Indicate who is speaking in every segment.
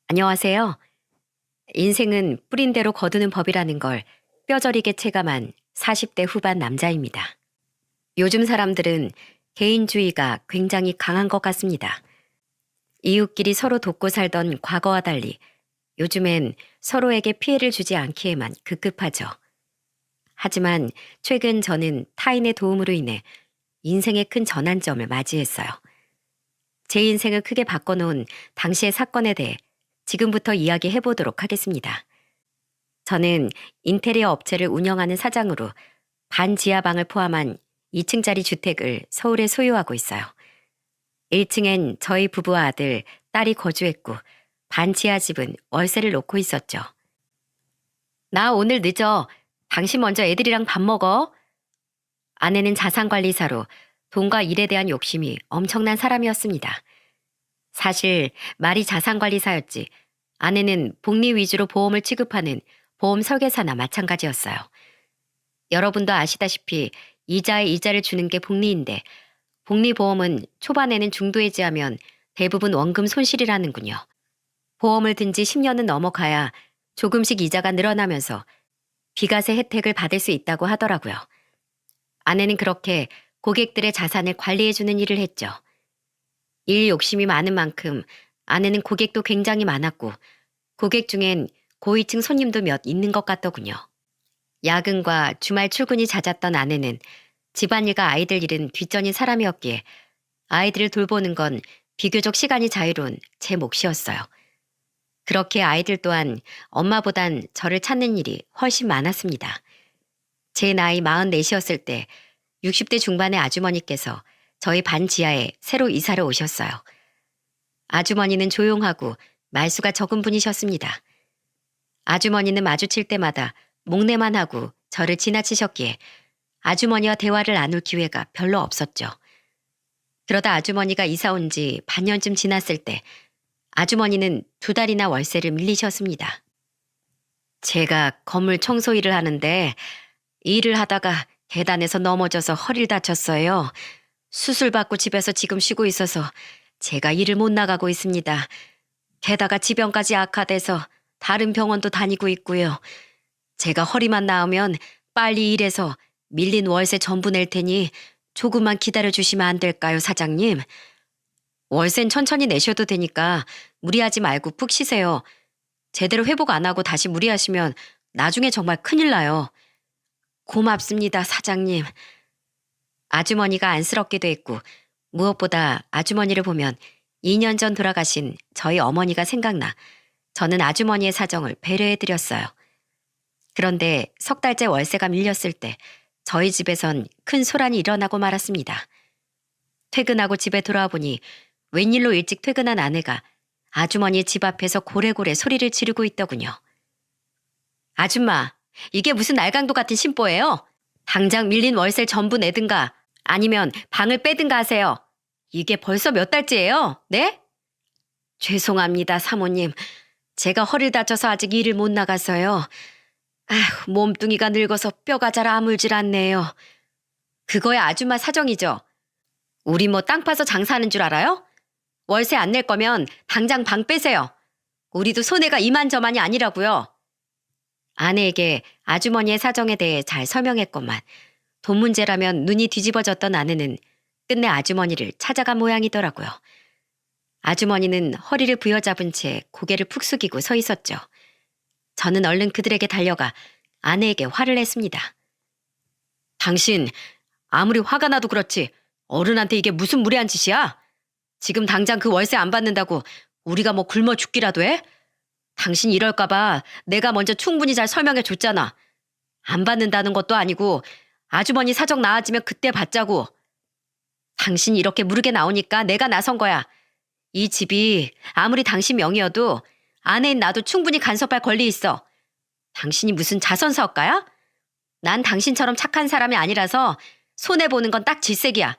Speaker 1: 안녕하세요. 인생은 뿌린 대로 거두는 법이라는 걸 뼈저리게 체감한 40대 후반 남자입니다. 요즘 사람들은 개인주의가 굉장히 강한 것 같습니다. 이웃끼리 서로 돕고 살던 과거와 달리 요즘엔 서로에게 피해를 주지 않기에만 급급하죠. 하지만 최근 저는 타인의 도움으로 인해 인생의 큰 전환점을 맞이했어요. 제 인생을 크게 바꿔놓은 당시의 사건에 대해 지금부터 이야기해 보도록 하겠습니다. 저는 인테리어 업체를 운영하는 사장으로 반지하방을 포함한 2층짜리 주택을 서울에 소유하고 있어요. 1층엔 저희 부부와 아들, 딸이 거주했고 반지하 집은 월세를 놓고 있었죠. 나 오늘 늦어. 당신 먼저 애들이랑 밥 먹어. 아내는 자산관리사로 돈과 일에 대한 욕심이 엄청난 사람이었습니다. 사실 말이 자산관리사였지 아내는 복리 위주로 보험을 취급하는 보험 설계사나 마찬가지였어요. 여러분도 아시다시피 이자에 이자를 주는 게 복리인데 복리보험은 초반에는 중도해지하면 대부분 원금 손실이라는군요. 보험을 든 지 10년은 넘어가야 조금씩 이자가 늘어나면서 비과세 혜택을 받을 수 있다고 하더라고요. 아내는 그렇게 고객들의 자산을 관리해주는 일을 했죠. 일 욕심이 많은 만큼 아내는 고객도 굉장히 많았고 고객 중엔 고위층 손님도 몇 있는 것 같더군요. 야근과 주말 출근이 잦았던 아내는 집안일과 아이들 일은 뒷전인 사람이었기에 아이들을 돌보는 건 비교적 시간이 자유로운 제 몫이었어요. 그렇게 아이들 또한 엄마보단 저를 찾는 일이 훨씬 많았습니다. 제 나이 44이었을 때 60대 중반의 아주머니께서 저희 반 지하에 새로 이사를 오셨어요. 아주머니는 조용하고 말수가 적은 분이셨습니다. 아주머니는 마주칠 때마다 목례만 하고 저를 지나치셨기에 아주머니와 대화를 나눌 기회가 별로 없었죠. 그러다 아주머니가 이사 온 지 반년쯤 지났을 때 아주머니는 2달이나 월세를 밀리셨습니다. 제가 건물 청소 일을 하는데 일을 하다가 계단에서 넘어져서 허리를 다쳤어요. 수술받고 집에서 지금 쉬고 있어서 제가 일을 못 나가고 있습니다. 게다가 지병까지 악화돼서 다른 병원도 다니고 있고요. 제가 허리만 나으면 빨리 일해서 밀린 월세 전부 낼 테니 조금만 기다려주시면 안 될까요, 사장님? 월세는 천천히 내셔도 되니까 무리하지 말고 푹 쉬세요. 제대로 회복 안 하고 다시 무리하시면 나중에 정말 큰일 나요. 고맙습니다, 사장님. 아주머니가 안쓰럽기도 했고 무엇보다 아주머니를 보면 2년 전 돌아가신 저희 어머니가 생각나 저는 아주머니의 사정을 배려해드렸어요. 그런데 3달째 월세가 밀렸을 때 저희 집에선 큰 소란이 일어나고 말았습니다. 퇴근하고 집에 돌아와 보니 웬일로 일찍 퇴근한 아내가 아주머니 집 앞에서 고래고래 소리를 지르고 있더군요. 아줌마, 이게 무슨 날강도 같은 심보예요? 당장 밀린 월세를 전부 내든가 아니면 방을 빼든가 하세요. 이게 벌써 몇 달째예요? 네? 죄송합니다, 사모님. 제가 허리를 다쳐서 아직 일을 못 나가서요. 아휴, 몸뚱이가 늙어서 뼈가 잘 아물질 않네요. 그거야 아줌마 사정이죠. 우리 뭐 땅 파서 장사하는 줄 알아요? 월세 안 낼 거면 당장 방 빼세요. 우리도 손해가 이만저만이 아니라고요. 아내에게 아주머니의 사정에 대해 잘 설명했건만 돈 문제라면 눈이 뒤집어졌던 아내는 끝내 아주머니를 찾아간 모양이더라고요. 아주머니는 허리를 부여잡은 채 고개를 푹 숙이고 서 있었죠. 저는 얼른 그들에게 달려가 아내에게 화를 냈습니다. 당신 아무리 화가 나도 그렇지 어른한테 이게 무슨 무례한 짓이야? 지금 당장 그 월세 안 받는다고 우리가 뭐 굶어 죽기라도 해? 당신 이럴까 봐 내가 먼저 충분히 잘 설명해 줬잖아. 안 받는다는 것도 아니고 아주머니 사정 나아지면 그때 받자고. 당신이 이렇게 무르게 나오니까 내가 나선 거야. 이 집이 아무리 당신 명의여도 아내인 나도 충분히 간섭할 권리 있어. 당신이 무슨 자선사업가야? 난 당신처럼 착한 사람이 아니라서 손해보는 건 딱 질색이야.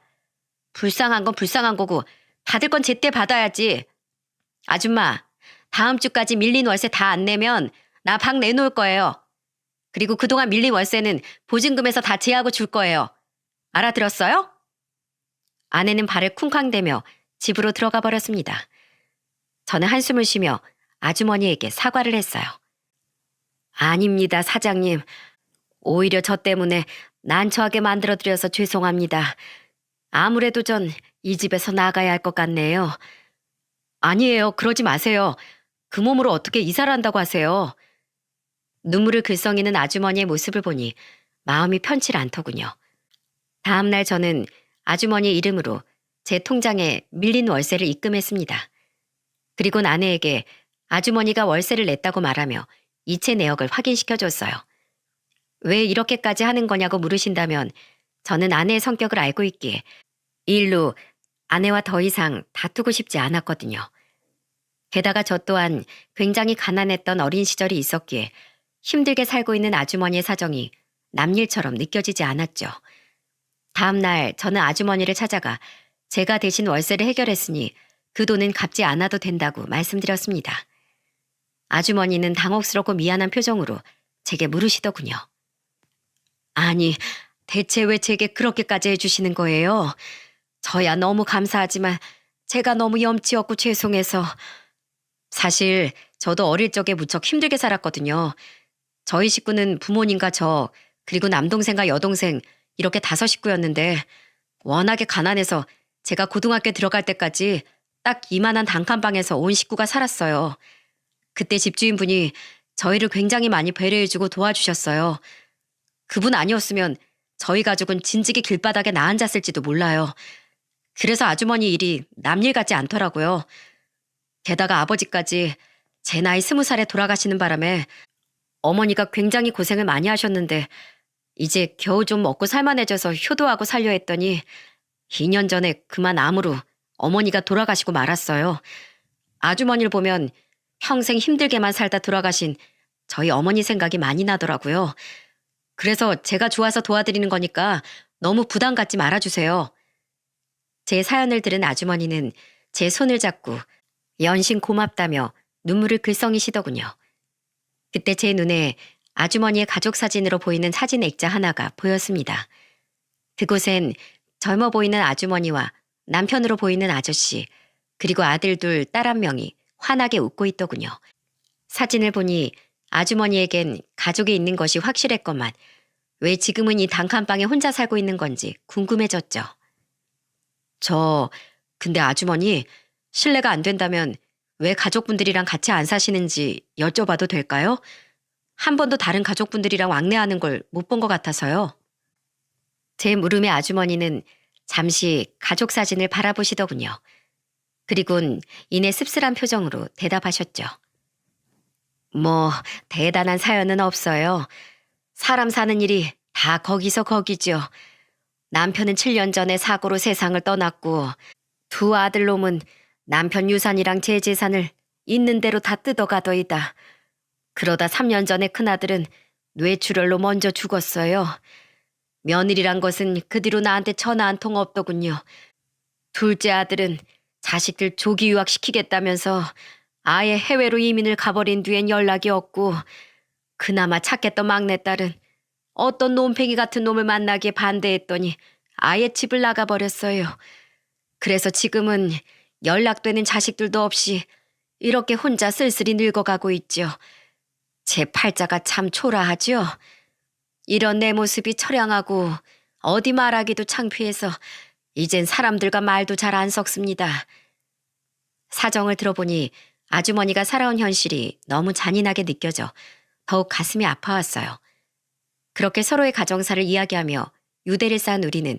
Speaker 1: 불쌍한 건 불쌍한 거고 받을 건 제때 받아야지. 아줌마, 다음 주까지 밀린 월세 다 안 내면 나 방 내놓을 거예요. 그리고 그동안 밀린 월세는 보증금에서 다 제하고 줄 거예요. 알아들었어요? 아내는 발을 쿵쾅대며 집으로 들어가 버렸습니다. 저는 한숨을 쉬며 아주머니에게 사과를 했어요. 아닙니다, 사장님. 오히려 저 때문에 난처하게 만들어드려서 죄송합니다. 아무래도 전 이 집에서 나가야 할 것 같네요. 아니에요. 그러지 마세요. 그 몸으로 어떻게 이사를 한다고 하세요. 눈물을 글썽이는 아주머니의 모습을 보니 마음이 편치 않더군요. 다음날 저는 아주머니 이름으로 제 통장에 밀린 월세를 입금했습니다. 그리고 아내에게 아주머니가 월세를 냈다고 말하며 이체 내역을 확인시켜줬어요. 왜 이렇게까지 하는 거냐고 물으신다면 저는 아내의 성격을 알고 있기에 이 일로 아내와 더 이상 다투고 싶지 않았거든요. 게다가 저 또한 굉장히 가난했던 어린 시절이 있었기에 힘들게 살고 있는 아주머니의 사정이 남일처럼 느껴지지 않았죠. 다음 날 저는 아주머니를 찾아가 제가 대신 월세를 해결했으니 그 돈은 갚지 않아도 된다고 말씀드렸습니다. 아주머니는 당혹스럽고 미안한 표정으로 제게 물으시더군요. 아니, 대체 왜 제게 그렇게까지 해주시는 거예요? 저야 너무 감사하지만 제가 너무 염치 없고 죄송해서. 사실 저도 어릴 적에 무척 힘들게 살았거든요. 저희 식구는 부모님과 저, 그리고 남동생과 여동생 이렇게 5식구였는데 워낙에 가난해서 제가 고등학교 들어갈 때까지 딱 이만한 단칸방에서 온 식구가 살았어요. 그때 집주인분이 저희를 굉장히 많이 배려해주고 도와주셨어요. 그분 아니었으면 저희 가족은 진즉에 길바닥에 나앉았을지도 몰라요. 그래서 아주머니 일이 남일 같지 않더라고요. 게다가 아버지까지 제 나이 20살에 돌아가시는 바람에 어머니가 굉장히 고생을 많이 하셨는데 이제 겨우 좀 먹고 살만해져서 효도하고 살려 했더니 2년 전에 그만 암으로 어머니가 돌아가시고 말았어요. 아주머니를 보면 평생 힘들게만 살다 돌아가신 저희 어머니 생각이 많이 나더라고요. 그래서 제가 좋아서 도와드리는 거니까 너무 부담 갖지 말아주세요. 제 사연을 들은 아주머니는 제 손을 잡고 연신 고맙다며 눈물을 글썽이시더군요. 그때 제 눈에 아주머니의 가족 사진으로 보이는 사진 액자 하나가 보였습니다. 그곳엔 젊어 보이는 아주머니와 남편으로 보이는 아저씨, 그리고 아들 둘, 딸 1명이 환하게 웃고 있더군요. 사진을 보니 아주머니에겐 가족이 있는 것이 확실했건만 왜 지금은 이 단칸방에 혼자 살고 있는 건지 궁금해졌죠. 근데 아주머니, 실례가 안 된다면 왜 가족분들이랑 같이 안 사시는지 여쭤봐도 될까요? 한 번도 다른 가족분들이랑 왕래하는 걸 못 본 것 같아서요. 제 물음에 아주머니는 잠시 가족 사진을 바라보시더군요. 그리곤 이내 씁쓸한 표정으로 대답하셨죠. 뭐 대단한 사연은 없어요. 사람 사는 일이 다 거기서 거기죠. 남편은 7년 전에 사고로 세상을 떠났고 두 아들놈은 남편 유산이랑 제 재산을 있는 대로 다 뜯어가더이다. 그러다 3년 전에 큰아들은 뇌출혈로 먼저 죽었어요. 며느리란 것은 그 뒤로 나한테 전화 한 통 없더군요. 둘째 아들은 자식들 조기 유학시키겠다면서 아예 해외로 이민을 가버린 뒤엔 연락이 없고 그나마 착했던 막내딸은 어떤 놈팽이 같은 놈을 만나기에 반대했더니 아예 집을 나가버렸어요. 그래서 지금은 연락되는 자식들도 없이 이렇게 혼자 쓸쓸히 늙어가고 있죠. 제 팔자가 참 초라하죠. 이런 내 모습이 처량하고 어디 말하기도 창피해서 이젠 사람들과 말도 잘 안 섞습니다. 사정을 들어보니 아주머니가 살아온 현실이 너무 잔인하게 느껴져 더욱 가슴이 아파왔어요. 그렇게 서로의 가정사를 이야기하며 유대를 쌓은 우리는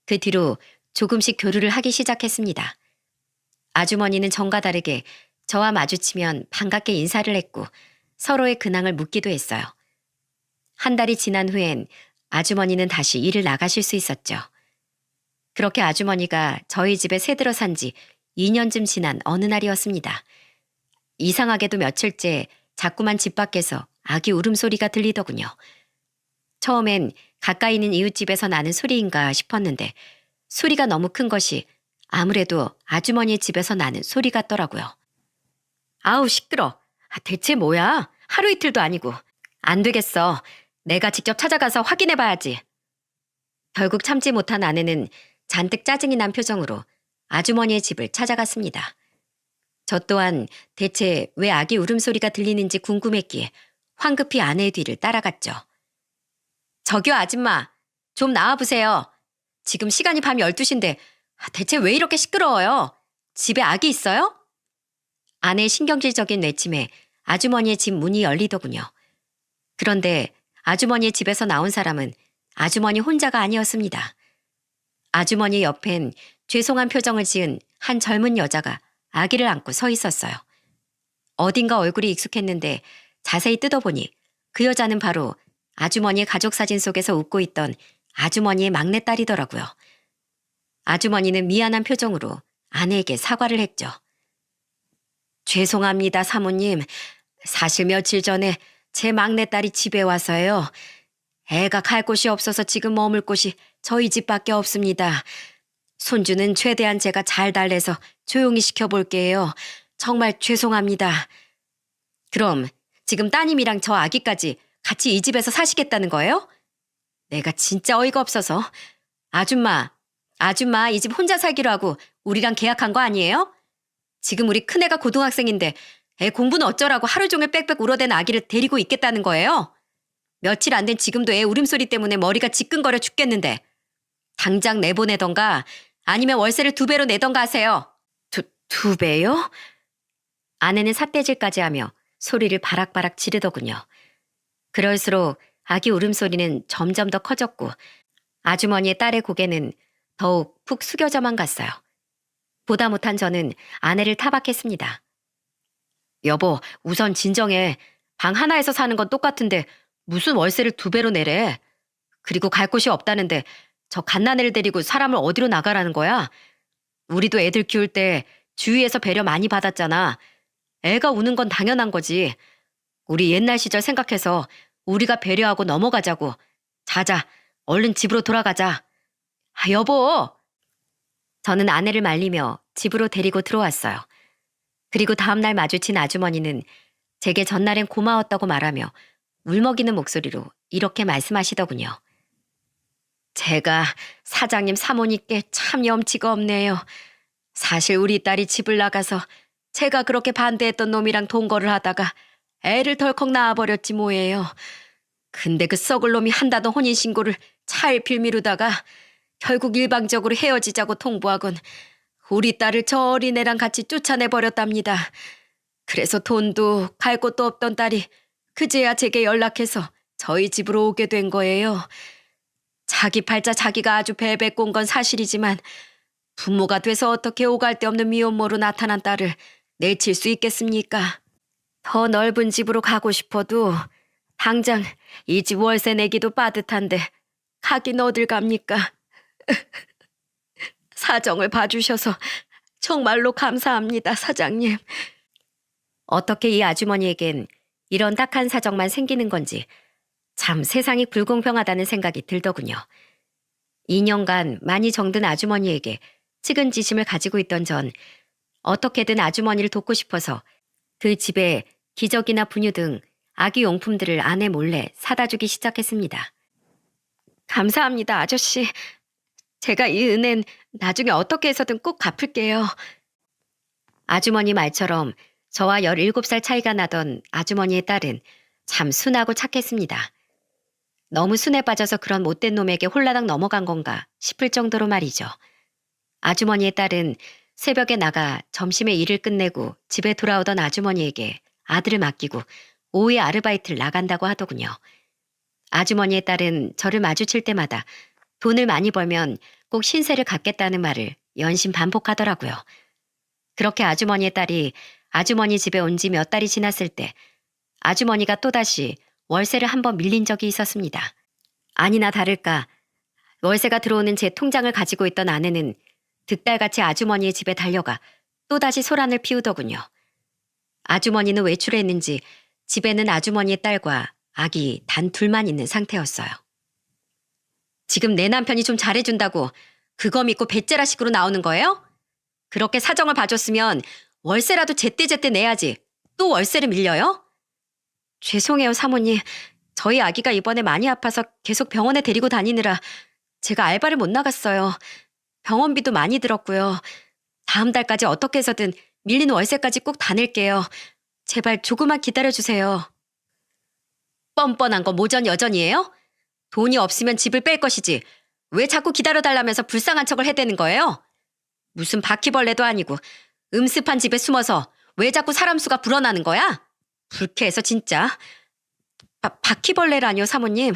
Speaker 1: 그 뒤로 조금씩 교류를 하기 시작했습니다. 아주머니는 전과 다르게 저와 마주치면 반갑게 인사를 했고 서로의 근황을 묻기도 했어요. 한 달이 지난 후엔 아주머니는 다시 일을 나가실 수 있었죠. 그렇게 아주머니가 저희 집에 새들어 산 지 2년쯤 지난 어느 날이었습니다. 이상하게도 며칠째 자꾸만 집 밖에서 아기 울음소리가 들리더군요. 처음엔 가까이 있는 이웃집에서 나는 소리인가 싶었는데 소리가 너무 큰 것이 아무래도 아주머니의 집에서 나는 소리 같더라고요. 아우 시끄러. 대체 뭐야? 하루 이틀도 아니고. 안 되겠어. 내가 직접 찾아가서 확인해봐야지. 결국 참지 못한 아내는 잔뜩 짜증이 난 표정으로 아주머니의 집을 찾아갔습니다. 저 또한 대체 왜 아기 울음소리가 들리는지 궁금했기에 황급히 아내의 뒤를 따라갔죠. 저기요, 아줌마. 좀 나와보세요. 지금 시간이 밤 12시인데 대체 왜 이렇게 시끄러워요? 집에 아기 있어요? 아내의 신경질적인 외침에 아주머니의 집 문이 열리더군요. 그런데 아주머니의 집에서 나온 사람은 아주머니 혼자가 아니었습니다. 아주머니 옆엔 죄송한 표정을 지은 한 젊은 여자가 아기를 안고 서 있었어요. 어딘가 얼굴이 익숙했는데 자세히 뜯어보니 그 여자는 바로 아주머니의 가족사진 속에서 웃고 있던 아주머니의 막내딸이더라고요. 아주머니는 미안한 표정으로 아내에게 사과를 했죠. 죄송합니다, 사모님. 사실 며칠 전에 제 막내딸이 집에 와서요. 애가 갈 곳이 없어서 지금 머물 곳이 저희 집밖에 없습니다. 손주는 최대한 제가 잘 달래서 조용히 시켜볼게요. 정말 죄송합니다. 그럼 지금 따님이랑 저 아기까지 같이 이 집에서 사시겠다는 거예요? 내가 진짜 어이가 없어서. 아줌마 이 집 혼자 살기로 하고 우리랑 계약한 거 아니에요? 지금 우리 큰애가 고등학생인데 애 공부는 어쩌라고 하루 종일 빽빽 울어댄 아기를 데리고 있겠다는 거예요? 며칠 안 된 지금도 애 울음소리 때문에 머리가 지끈거려 죽겠는데 당장 내보내던가 아니면 월세를 2배로 내던가 하세요. 2배요? 아내는 삿대질까지 하며 소리를 바락바락 지르더군요. 그럴수록 아기 울음소리는 점점 더 커졌고 아주머니의 딸의 고개는 더욱 푹 숙여져만 갔어요. 보다 못한 저는 아내를 타박했습니다. 여보, 우선 진정해. 방 하나에서 사는 건 똑같은데 무슨 월세를 2배로 내래. 그리고 갈 곳이 없다는데 저 갓난애를 데리고 사람을 어디로 나가라는 거야? 우리도 애들 키울 때 주위에서 배려 많이 받았잖아. 애가 우는 건 당연한 거지. 우리 옛날 시절 생각해서 우리가 배려하고 넘어가자고. 자자, 얼른 집으로 돌아가자. 아, 여보! 저는 아내를 말리며 집으로 데리고 들어왔어요. 그리고 다음날 마주친 아주머니는 제게 전날엔 고마웠다고 말하며 울먹이는 목소리로 이렇게 말씀하시더군요. 제가 사장님 사모님께 참 염치가 없네요. 사실 우리 딸이 집을 나가서 제가 그렇게 반대했던 놈이랑 동거를 하다가 애를 덜컥 낳아버렸지 뭐예요. 근데 그 썩을 놈이 한다던 혼인신고를 차일필 미루다가 결국 일방적으로 헤어지자고 통보하곤 우리 딸을 저 어린애랑 같이 쫓아내버렸답니다. 그래서 돈도 갈 곳도 없던 딸이 그제야 제게 연락해서 저희 집으로 오게 된 거예요. 자기 팔자 자기가 아주 베베 꼰 건 사실이지만 부모가 돼서 어떻게 오갈 데 없는 미혼모로 나타난 딸을 내칠 수 있겠습니까? 더 넓은 집으로 가고 싶어도 당장 이 집 월세 내기도 빠듯한데 가긴 어딜 갑니까? 사정을 봐주셔서 정말로 감사합니다, 사장님. 어떻게 이 아주머니에겐 이런 딱한 사정만 생기는 건지 참 세상이 불공평하다는 생각이 들더군요. 2년간 많이 정든 아주머니에게 측은지심을 가지고 있던 전 어떻게든 아주머니를 돕고 싶어서 그 집에 기저귀나 분유 등 아기 용품들을 아내 몰래 사다 주기 시작했습니다. 감사합니다, 아저씨. 제가 이 은혜는 나중에 어떻게 해서든 꼭 갚을게요. 아주머니 말처럼 저와 17살 차이가 나던 아주머니의 딸은 참 순하고 착했습니다. 너무 순해 빠져서 그런 못된 놈에게 홀라당 넘어간 건가 싶을 정도로 말이죠. 아주머니의 딸은 새벽에 나가 점심에 일을 끝내고 집에 돌아오던 아주머니에게 아들을 맡기고 오후에 아르바이트를 나간다고 하더군요. 아주머니의 딸은 저를 마주칠 때마다 돈을 많이 벌면 꼭 신세를 갖겠다는 말을 연신 반복하더라고요. 그렇게 아주머니의 딸이 아주머니 집에 온 지 몇 달이 지났을 때 아주머니가 또다시 월세를 한번 밀린 적이 있었습니다. 아니나 다를까 월세가 들어오는 제 통장을 가지고 있던 아내는 득달같이 아주머니의 집에 달려가 또다시 소란을 피우더군요. 아주머니는 외출했는지 집에는 아주머니의 딸과 아기 단 둘만 있는 상태였어요. 지금 내 남편이 좀 잘해준다고 그거 믿고 배째라식으로 나오는 거예요? 그렇게 사정을 봐줬으면 월세라도 제때제때 내야지. 또 월세를 밀려요? 죄송해요, 사모님. 저희 아기가 이번에 많이 아파서 계속 병원에 데리고 다니느라 제가 알바를 못 나갔어요. 병원비도 많이 들었고요. 다음 달까지 어떻게 해서든 밀린 월세까지 꼭 다 낼게요. 제발 조금만 기다려주세요. 뻔뻔한 거 모전 여전이에요? 돈이 없으면 집을 뺄 것이지. 왜 자꾸 기다려달라면서 불쌍한 척을 해대는 거예요? 무슨 바퀴벌레도 아니고 음습한 집에 숨어서 왜 자꾸 사람 수가 불어나는 거야? 불쾌해서 진짜. 바퀴벌레라뇨, 사모님.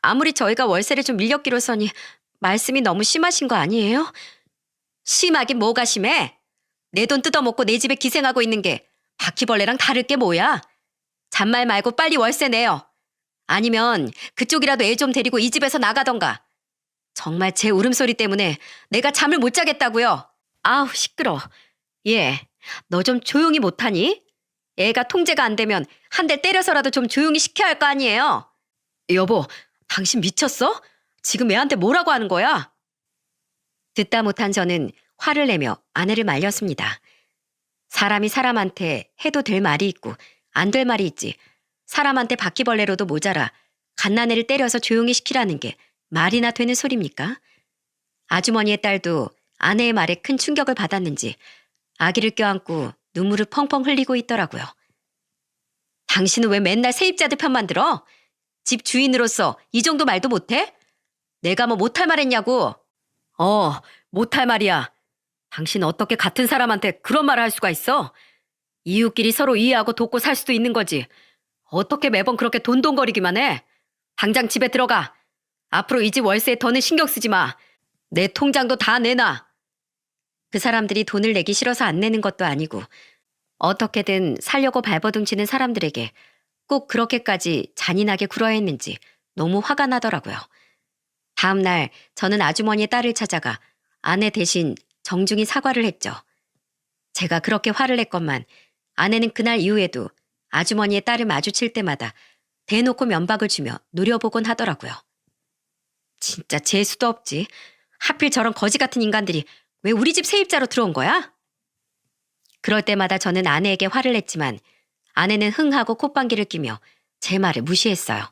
Speaker 1: 아무리 저희가 월세를 좀 밀렸기로서니 말씀이 너무 심하신 거 아니에요? 심하긴 뭐가 심해? 내 돈 뜯어먹고 내 집에 기생하고 있는 게 바퀴벌레랑 다를 게 뭐야? 잔말 말고 빨리 월세 내요. 아니면 그쪽이라도 애 좀 데리고 이 집에서 나가던가. 정말 제 울음소리 때문에 내가 잠을 못 자겠다고요. 아우 시끄러. 예, 너 좀 조용히 못하니? 애가 통제가 안 되면 한 대 때려서라도 좀 조용히 시켜야 할 거 아니에요. 여보, 당신 미쳤어? 지금 애한테 뭐라고 하는 거야? 듣다 못한 저는 화를 내며 아내를 말렸습니다. 사람이 사람한테 해도 될 말이 있고 안 될 말이 있지. 사람한테 바퀴벌레로도 모자라 갓난애를 때려서 조용히 시키라는 게 말이나 되는 소리입니까? 아주머니의 딸도 아내의 말에 큰 충격을 받았는지 아기를 껴안고 눈물을 펑펑 흘리고 있더라고요. 당신은 왜 맨날 세입자들 편만 들어? 집 주인으로서 이 정도 말도 못해? 내가 뭐 못할 말 했냐고. 못할 말이야. 당신 어떻게 같은 사람한테 그런 말을 할 수가 있어? 이웃끼리 서로 이해하고 돕고 살 수도 있는 거지. 어떻게 매번 그렇게 돈돈거리기만 해? 당장 집에 들어가. 앞으로 이 집 월세에 더는 신경 쓰지 마. 내 통장도 다 내놔. 그 사람들이 돈을 내기 싫어서 안 내는 것도 아니고 어떻게든 살려고 발버둥치는 사람들에게 꼭 그렇게까지 잔인하게 굴어야 했는지 너무 화가 나더라고요. 다음 날 저는 아주머니의 딸을 찾아가 아내 대신 정중히 사과를 했죠. 제가 그렇게 화를 냈건만 아내는 그날 이후에도 아주머니의 딸을 마주칠 때마다 대놓고 면박을 주며 노려보곤 하더라고요. 진짜 재수도 없지. 하필 저런 거지 같은 인간들이 왜 우리 집 세입자로 들어온 거야? 그럴 때마다 저는 아내에게 화를 냈지만 아내는 흥하고 콧방귀를 끼며 제 말을 무시했어요.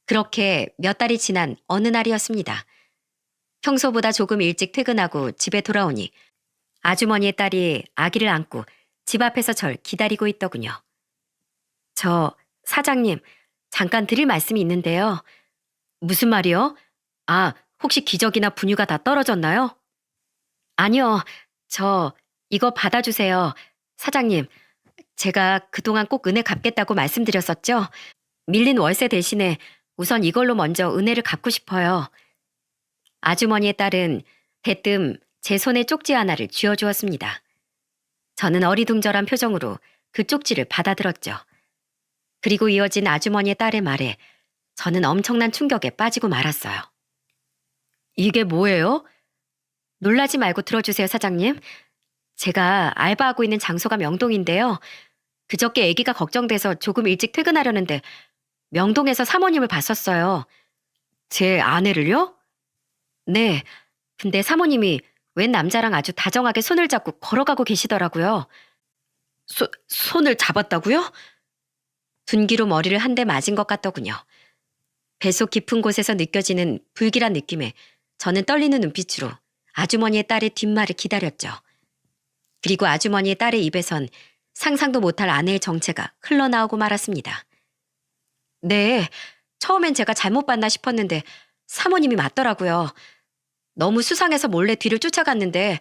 Speaker 1: 그렇게 몇 달이 지난 어느 날이었습니다. 평소보다 조금 일찍 퇴근하고 집에 돌아오니 아주머니의 딸이 아기를 안고 집 앞에서 절 기다리고 있더군요. 사장님, 잠깐 드릴 말씀이 있는데요. 무슨 말이요? 혹시 기저귀나 분유가 다 떨어졌나요? 아니요, 이거 받아주세요. 사장님, 제가 그동안 꼭 은혜 갚겠다고 말씀드렸었죠? 밀린 월세 대신에 우선 이걸로 먼저 은혜를 갚고 싶어요. 아주머니의 딸은 대뜸 제 손에 쪽지 하나를 쥐어주었습니다. 저는 어리둥절한 표정으로 그 쪽지를 받아들었죠. 그리고 이어진 아주머니의 딸의 말에 저는 엄청난 충격에 빠지고 말았어요. 이게 뭐예요? 놀라지 말고 들어주세요, 사장님. 제가 알바하고 있는 장소가 명동인데요. 그저께 아기가 걱정돼서 조금 일찍 퇴근하려는데 명동에서 사모님을 봤었어요. 제 아내를요? 네. 근데 사모님이 웬 남자랑 아주 다정하게 손을 잡고 걸어가고 계시더라고요. 손을 잡았다고요? 둔기로 머리를 한 대 맞은 것 같더군요. 뱃속 깊은 곳에서 느껴지는 불길한 느낌에 저는 떨리는 눈빛으로 아주머니의 딸의 뒷말을 기다렸죠. 그리고 아주머니의 딸의 입에선 상상도 못할 아내의 정체가 흘러나오고 말았습니다. 네, 처음엔 제가 잘못 봤나 싶었는데 사모님이 맞더라고요. 너무 수상해서 몰래 뒤를 쫓아갔는데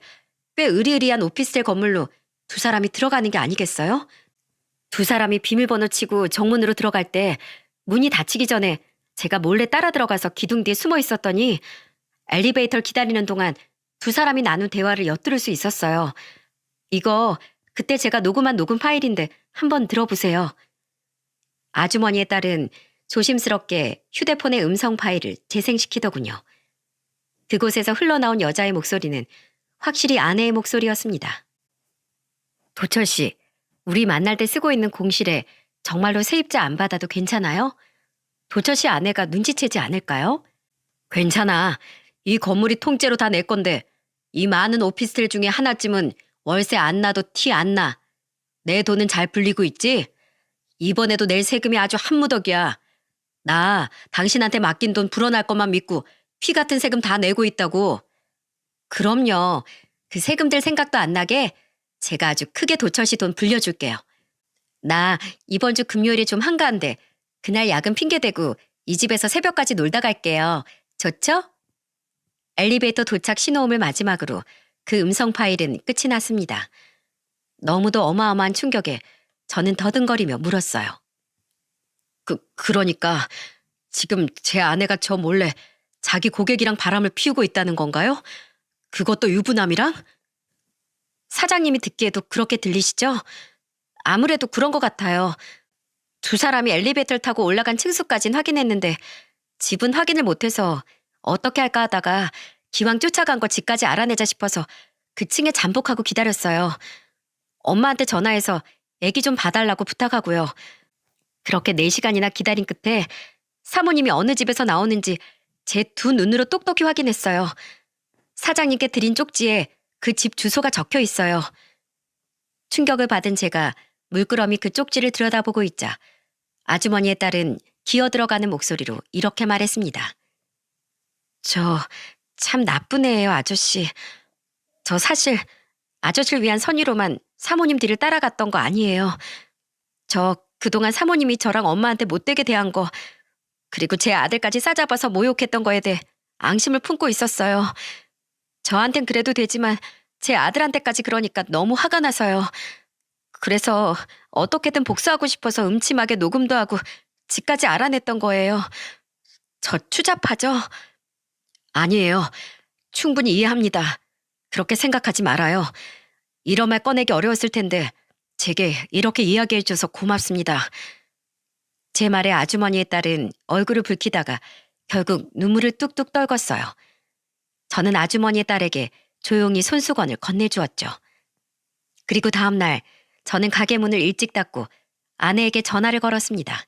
Speaker 1: 꽤 으리으리한 오피스텔 건물로 두 사람이 들어가는 게 아니겠어요? 두 사람이 비밀번호 치고 정문으로 들어갈 때 문이 닫히기 전에 제가 몰래 따라 들어가서 기둥 뒤에 숨어 있었더니 엘리베이터를 기다리는 동안 두 사람이 나눈 대화를 엿들을 수 있었어요. 이거 그때 제가 녹음한 녹음 파일인데 한번 들어보세요. 아주머니의 딸은 조심스럽게 휴대폰의 음성 파일을 재생시키더군요. 그곳에서 흘러나온 여자의 목소리는 확실히 아내의 목소리였습니다. 도철 씨, 우리 만날 때 쓰고 있는 공실에 정말로 세입자 안 받아도 괜찮아요? 도철 씨 아내가 눈치채지 않을까요? 괜찮아. 이 건물이 통째로 다 내 건데 이 많은 오피스텔 중에 하나쯤은 월세 안 나도 티 안 나. 내 돈은 잘 불리고 있지? 이번에도 낼 세금이 아주 한무더기야. 나 당신한테 맡긴 돈 불어날 것만 믿고 피 같은 세금 다 내고 있다고. 그럼요. 그 세금들 생각도 안 나게 제가 아주 크게 도철씨 돈 불려줄게요. 나 이번 주 금요일에 좀 한가한데 그날 야근 핑계대고 이 집에서 새벽까지 놀다 갈게요. 좋죠? 엘리베이터 도착 신호음을 마지막으로 그 음성 파일은 끝이 났습니다. 너무도 어마어마한 충격에 저는 더듬거리며 물었어요. 그러니까 지금 제 아내가 저 몰래 자기 고객이랑 바람을 피우고 있다는 건가요? 그것도 유부남이랑? 사장님이 듣기에도 그렇게 들리시죠? 아무래도 그런 것 같아요. 두 사람이 엘리베이터를 타고 올라간 층수까진 확인했는데 집은 확인을 못해서 어떻게 할까 하다가 기왕 쫓아간 거 집까지 알아내자 싶어서 그 층에 잠복하고 기다렸어요. 엄마한테 전화해서 애기 좀 봐달라고 부탁하고요. 그렇게 4시간이나 기다린 끝에 사모님이 어느 집에서 나오는지 제 두 눈으로 똑똑히 확인했어요. 사장님께 드린 쪽지에 그 집 주소가 적혀 있어요. 충격을 받은 제가 물끄러미 그 쪽지를 들여다보고 있자 아주머니의 딸은 기어 들어가는 목소리로 이렇게 말했습니다. 저 참 나쁜 애예요, 아저씨. 저 사실 아저씨를 위한 선의로만 사모님 뒤를 따라갔던 거 아니에요. 저 그동안 사모님이 저랑 엄마한테 못되게 대한 거, 그리고 제 아들까지 싸잡아서 모욕했던 거에 대해 앙심을 품고 있었어요. 저한텐 그래도 되지만 제 아들한테까지 그러니까 너무 화가 나서요. 그래서 어떻게든 복수하고 싶어서 음침하게 녹음도 하고 집까지 알아냈던 거예요. 저 추잡하죠? 아니에요. 충분히 이해합니다. 그렇게 생각하지 말아요. 이런 말 꺼내기 어려웠을 텐데 제게 이렇게 이야기해줘서 고맙습니다. 제 말에 아주머니의 딸은 얼굴을 붉히다가 결국 눈물을 뚝뚝 떨궜어요. 저는 아주머니의 딸에게 조용히 손수건을 건네주었죠. 그리고 다음 날 저는 가게 문을 일찍 닫고 아내에게 전화를 걸었습니다.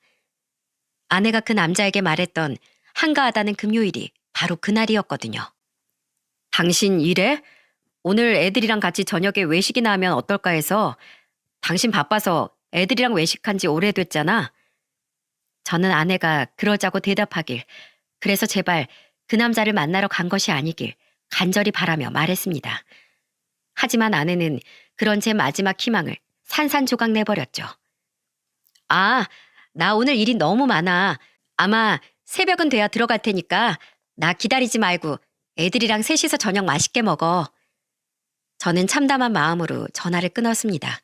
Speaker 1: 아내가 그 남자에게 말했던 한가하다는 금요일이 바로 그날이었거든요. 당신 일해? 오늘 애들이랑 같이 저녁에 외식이나 하면 어떨까 해서. 당신 바빠서 애들이랑 외식한 지 오래됐잖아. 저는 아내가 그러자고 대답하길, 그래서 제발 그 남자를 만나러 간 것이 아니길 간절히 바라며 말했습니다. 하지만 아내는 그런 제 마지막 희망을 산산조각 내버렸죠. 아, 나 오늘 일이 너무 많아. 아마 새벽은 돼야 들어갈 테니까 나 기다리지 말고 애들이랑 셋이서 저녁 맛있게 먹어. 저는 참담한 마음으로 전화를 끊었습니다.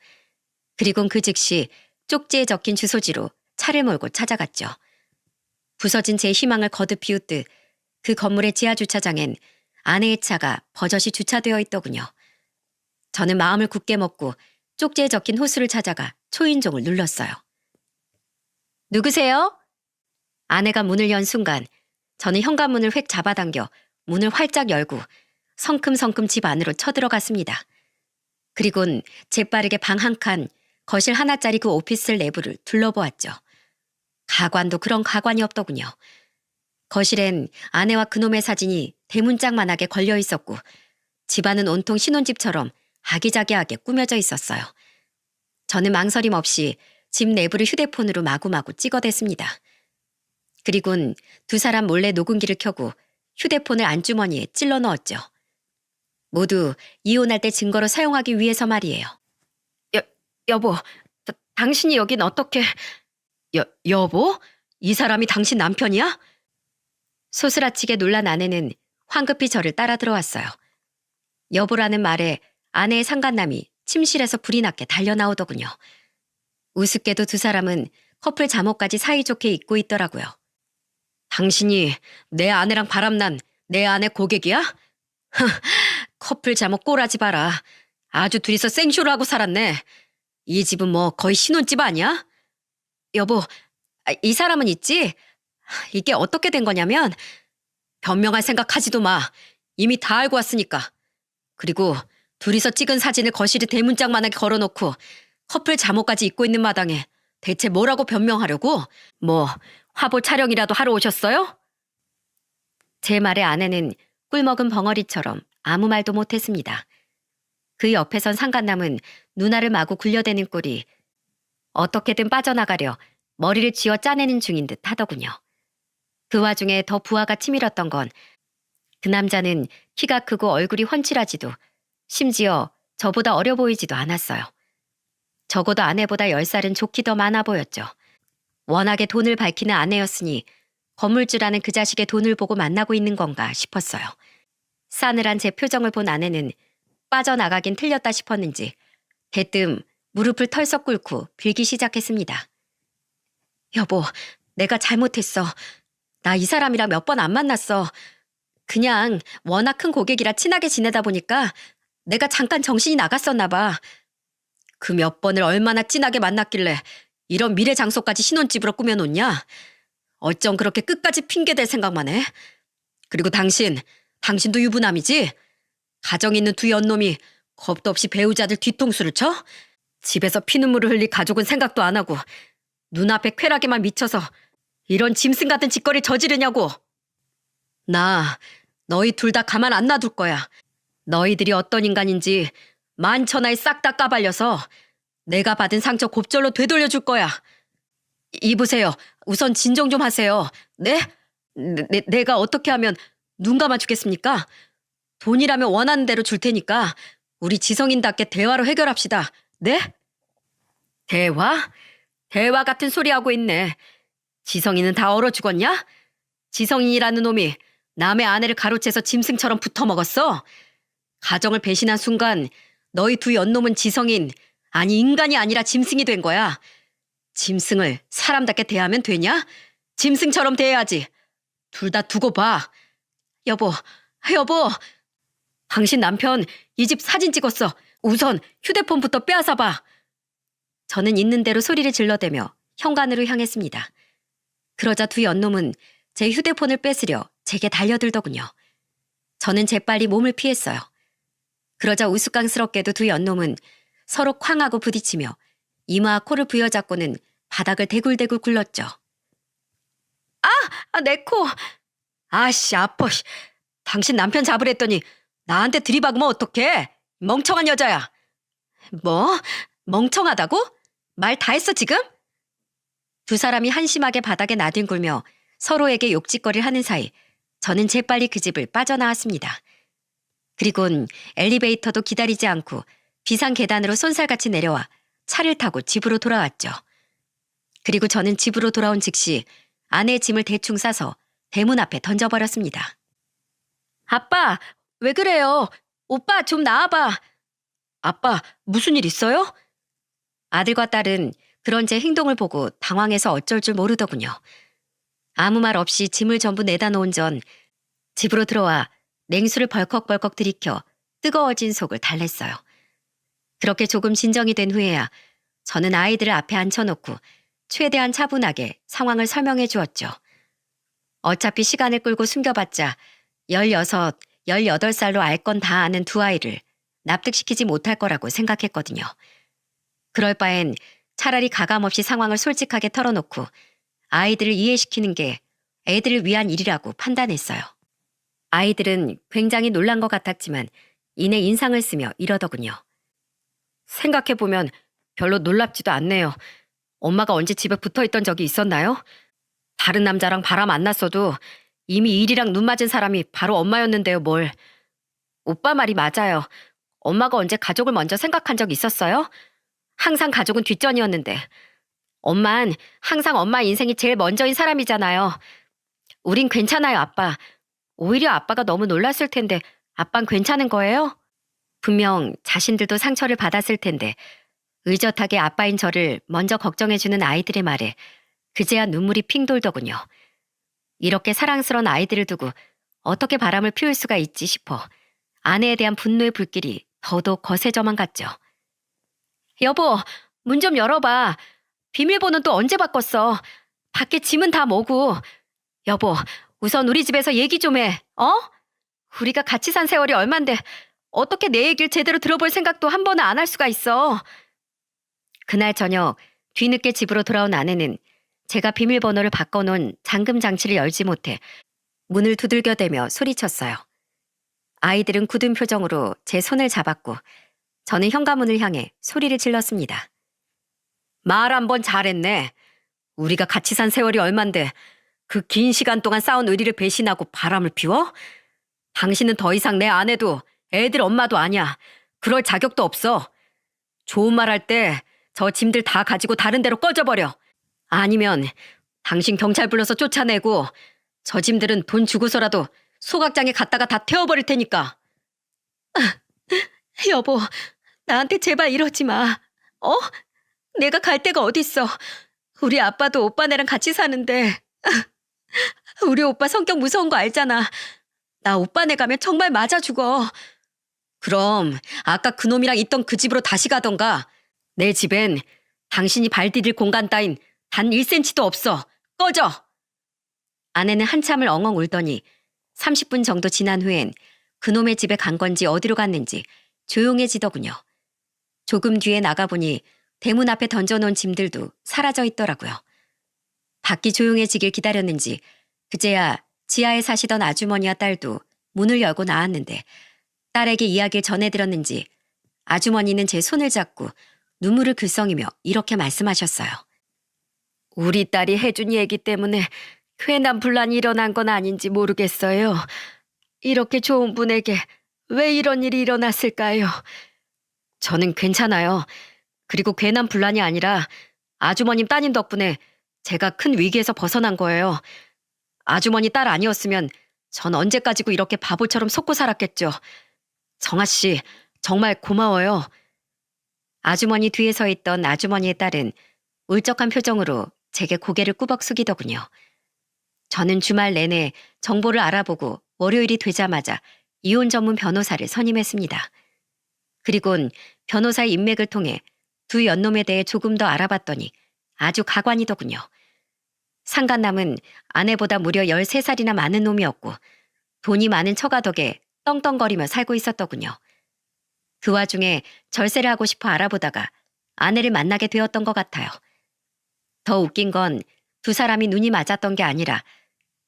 Speaker 1: 그리곤 그 즉시 쪽지에 적힌 주소지로 차를 몰고 찾아갔죠. 부서진 제 희망을 거듭 비웃듯 그 건물의 지하주차장엔 아내의 차가 버젓이 주차되어 있더군요. 저는 마음을 굳게 먹고 쪽지에 적힌 호수를 찾아가 초인종을 눌렀어요. 누구세요? 아내가 문을 연 순간 저는 현관문을 획 잡아당겨 문을 활짝 열고 성큼성큼 집 안으로 쳐들어갔습니다. 그리곤 재빠르게 방 한 칸, 거실 하나짜리 그 오피스텔 내부를 둘러보았죠. 가관도 그런 가관이 없더군요. 거실엔 아내와 그놈의 사진이 대문짝만하게 걸려 있었고 집안은 온통 신혼집처럼 아기자기하게 꾸며져 있었어요. 저는 망설임 없이 집 내부를 휴대폰으로 마구마구 찍어댔습니다. 그리곤 두 사람 몰래 녹음기를 켜고 휴대폰을 안주머니에 찔러 넣었죠. 모두 이혼할 때 증거로 사용하기 위해서 말이에요. 여보, 당신이 여긴 어떻게... 여보? 이 사람이 당신 남편이야? 소스라치게 놀란 아내는 황급히 저를 따라 들어왔어요. 여보라는 말에 아내의 상간남이 침실에서 불이 나게 달려나오더군요. 우습게도 두 사람은 커플 잠옷까지 사이좋게 입고 있더라고요. 당신이 내 아내랑 바람난 내 아내 고객이야? 커플 잠옷 꼬라지 봐라. 아주 둘이서 생쇼를 하고 살았네. 이 집은 뭐 거의 신혼집 아니야? 여보, 이 사람은 있지? 이게 어떻게 된 거냐면 변명할 생각하지도 마. 이미 다 알고 왔으니까. 그리고 둘이서 찍은 사진을 거실에 대문짝만하게 걸어놓고 커플 잠옷까지 입고 있는 마당에 대체 뭐라고 변명하려고? 뭐 화보 촬영이라도 하러 오셨어요? 제 말에 아내는 꿀먹은 벙어리처럼 아무 말도 못했습니다. 그 옆에 선 상간남은 누나를 마구 굴려대는 꼴이 어떻게든 빠져나가려 머리를 쥐어 짜내는 중인 듯 하더군요. 그 와중에 더 부하가 치밀었던 건 그 남자는 키가 크고 얼굴이 훤칠하지도 심지어 저보다 어려 보이지도 않았어요. 적어도 아내보다 10살은 좋게 더 많아 보였죠. 워낙에 돈을 밝히는 아내였으니 건물주라는 그 자식의 돈을 보고 만나고 있는 건가 싶었어요. 싸늘한 제 표정을 본 아내는 빠져나가긴 틀렸다 싶었는지 대뜸 무릎을 털썩 꿇고 빌기 시작했습니다. 여보, 내가 잘못했어. 나 이 사람이랑 몇 번 안 만났어. 그냥 워낙 큰 고객이라 친하게 지내다 보니까 내가 잠깐 정신이 나갔었나 봐. 그 몇 번을 얼마나 진하게 만났길래 이런 미래 장소까지 신혼집으로 꾸며놓냐? 어쩜 그렇게 끝까지 핑계댈 생각만 해? 그리고 당신도 유부남이지? 가정 있는 두 연놈이 겁도 없이 배우자들 뒤통수를 쳐? 집에서 피눈물을 흘릴 가족은 생각도 안 하고 눈앞에 쾌락에만 미쳐서 이런 짐승 같은 짓거리 저지르냐고. 나 너희 둘 다 가만 안 놔둘 거야. 너희들이 어떤 인간인지 만천하에 싹 다 까발려서 내가 받은 상처 곱절로 되돌려줄 거야. 이보세요. 우선 진정 좀 하세요. 네? 내가 어떻게 하면 눈 감아주겠습니까? 돈이라면 원하는 대로 줄 테니까 우리 지성인답게 대화로 해결합시다. 네? 대화? 대화 같은 소리 하고 있네. 지성이는 다 얼어 죽었냐? 지성인이라는 놈이 남의 아내를 가로채서 짐승처럼 붙어먹었어? 가정을 배신한 순간 너희 두 연놈은 지성인, 아니 인간이 아니라 짐승이 된 거야. 짐승을 사람답게 대하면 되냐? 짐승처럼 대해야지. 둘 다 두고 봐. 여보. 당신 남편 이 집 사진 찍었어. 우선 휴대폰부터 빼앗아봐. 저는 있는 대로 소리를 질러대며 현관으로 향했습니다. 그러자 두 연놈은 제 휴대폰을 뺏으려 제게 달려들더군요. 저는 재빨리 몸을 피했어요. 그러자 우스꽝스럽게도 두 연놈은 서로 쾅하고 부딪히며 이마와 코를 부여잡고는 바닥을 대굴대굴 굴렀죠. 내 코! 아씨, 아파. 당신 남편 잡으랬더니 나한테 들이박으면 어떡해? 멍청한 여자야. 뭐? 멍청하다고? 말 다 했어 지금? 두 사람이 한심하게 바닥에 나뒹굴며 서로에게 욕짓거리를 하는 사이 저는 재빨리 그 집을 빠져나왔습니다. 그리곤 엘리베이터도 기다리지 않고 비상 계단으로 쏜살같이 내려와 차를 타고 집으로 돌아왔죠. 그리고 저는 집으로 돌아온 즉시 아내의 짐을 대충 싸서 대문 앞에 던져버렸습니다. 아빠, 왜 그래요? 오빠 좀 나와봐. 아빠, 무슨 일 있어요? 아들과 딸은 그런 제 행동을 보고 당황해서 어쩔 줄 모르더군요. 아무 말 없이 짐을 전부 내다 놓은 전 집으로 들어와 냉수를 벌컥벌컥 들이켜 뜨거워진 속을 달랬어요. 그렇게 조금 진정이 된 후에야 저는 아이들을 앞에 앉혀놓고 최대한 차분하게 상황을 설명해 주었죠. 어차피 시간을 끌고 숨겨봤자 16, 18살로 알 건 다 아는 두 아이를 납득시키지 못할 거라고 생각했거든요. 그럴 바엔 차라리 가감없이 상황을 솔직하게 털어놓고 아이들을 이해시키는 게 애들을 위한 일이라고 판단했어요. 아이들은 굉장히 놀란 것 같았지만 이내 인상을 쓰며 이러더군요. 생각해보면 별로 놀랍지도 않네요. 엄마가 언제 집에 붙어있던 적이 있었나요? 다른 남자랑 바람 안 났어도 이미 일이랑 눈 맞은 사람이 바로 엄마였는데요, 뭘. 오빠 말이 맞아요. 엄마가 언제 가족을 먼저 생각한 적 있었어요? 항상 가족은 뒷전이었는데. 엄만 항상 엄마 인생이 제일 먼저인 사람이잖아요. 우린 괜찮아요, 아빠. 오히려 아빠가 너무 놀랐을 텐데 아빤 괜찮은 거예요? 분명 자신들도 상처를 받았을 텐데 의젓하게 아빠인 저를 먼저 걱정해주는 아이들의 말에 그제야 눈물이 핑 돌더군요. 이렇게 사랑스러운 아이들을 두고 어떻게 바람을 피울 수가 있지 싶어 아내에 대한 분노의 불길이 더더욱 거세져만 갔죠. 여보, 문 좀 열어봐. 비밀번호는 또 언제 바꿨어? 밖에 짐은 다 뭐고. 여보, 우선 우리 집에서 얘기 좀 해. 어? 우리가 같이 산 세월이 얼만데 어떻게 내 얘기를 제대로 들어볼 생각도 한 번은 안 할 수가 있어. 그날 저녁 뒤늦게 집으로 돌아온 아내는 제가 비밀번호를 바꿔놓은 잠금 장치를 열지 못해 문을 두들겨대며 소리쳤어요. 아이들은 굳은 표정으로 제 손을 잡았고 저는 현관문을 향해 소리를 질렀습니다. 말 한 번 잘했네. 우리가 같이 산 세월이 얼만데 그 긴 시간 동안 쌓은 의리를 배신하고 바람을 피워? 당신은 더 이상 내 아내도 애들 엄마도 아니야. 그럴 자격도 없어. 좋은 말 할 때 저 짐들 다 가지고 다른 데로 꺼져버려. 아니면 당신 경찰 불러서 쫓아내고 저 짐들은 돈 주고서라도 소각장에 갖다가 다 태워버릴 테니까. 여보, 나한테 제발 이러지 마. 어? 내가 갈 데가 어딨어. 우리 아빠도 오빠네랑 같이 사는데. 우리 오빠 성격 무서운 거 알잖아. 나 오빠네 가면 정말 맞아 죽어. 그럼 아까 그놈이랑 있던 그 집으로 다시 가던가. 내 집엔 당신이 발 디딜 공간 따윈 단 1cm도 없어. 꺼져! 아내는 한참을 엉엉 울더니 30분 정도 지난 후엔 그놈의 집에 간 건지 어디로 갔는지 조용해지더군요. 조금 뒤에 나가보니 대문 앞에 던져놓은 짐들도 사라져 있더라고요. 밖이 조용해지길 기다렸는지 그제야 지하에 사시던 아주머니와 딸도 문을 열고 나왔는데 딸에게 이야기를 전해드렸는지 아주머니는 제 손을 잡고 눈물을 글썽이며 이렇게 말씀하셨어요. 우리 딸이 해준 얘기 때문에 괜한 분란이 일어난 건 아닌지 모르겠어요. 이렇게 좋은 분에게 왜 이런 일이 일어났을까요? 저는 괜찮아요. 그리고 괜한 분란이 아니라 아주머님 따님 덕분에 제가 큰 위기에서 벗어난 거예요. 아주머니 딸 아니었으면 전 언제까지고 이렇게 바보처럼 속고 살았겠죠. 정아 씨, 정말 고마워요. 아주머니 뒤에 서 있던 아주머니의 딸은 울적한 표정으로 제게 고개를 꾸벅 숙이더군요. 저는 주말 내내 정보를 알아보고 월요일이 되자마자 이혼 전문 변호사를 선임했습니다. 그리곤 변호사의 인맥을 통해 두 연놈에 대해 조금 더 알아봤더니 아주 가관이더군요. 상간남은 아내보다 무려 13살이나 많은 놈이었고 돈이 많은 처가 덕에 떵떵거리며 살고 있었더군요. 그 와중에 절세를 하고 싶어 알아보다가 아내를 만나게 되었던 것 같아요. 더 웃긴 건 두 사람이 눈이 맞았던 게 아니라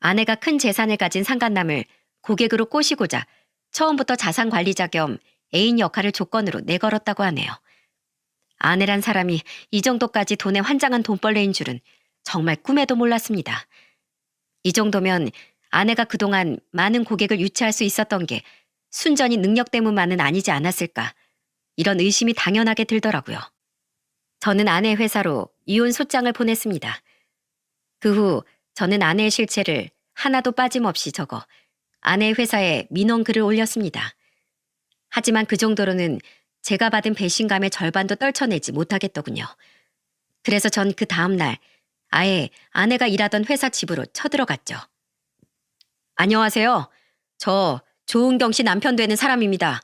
Speaker 1: 아내가 큰 재산을 가진 상간남을 고객으로 꼬시고자 처음부터 자산관리자 겸 애인 역할을 조건으로 내걸었다고 하네요. 아내란 사람이 이 정도까지 돈에 환장한 돈벌레인 줄은 정말 꿈에도 몰랐습니다. 이 정도면 아내가 그동안 많은 고객을 유치할 수 있었던 게 순전히 능력 때문만은 아니지 않았을까. 이런 의심이 당연하게 들더라고요. 저는 아내 회사로 이혼 소장을 보냈습니다. 그 후 저는 아내의 실체를 하나도 빠짐없이 적어 아내 회사에 민원 글을 올렸습니다. 하지만 그 정도로는 제가 받은 배신감의 절반도 떨쳐내지 못하겠더군요. 그래서 전 그 다음날 아예 아내가 일하던 회사 집으로 쳐들어갔죠. 안녕하세요. 저 조은경 씨 남편 되는 사람입니다.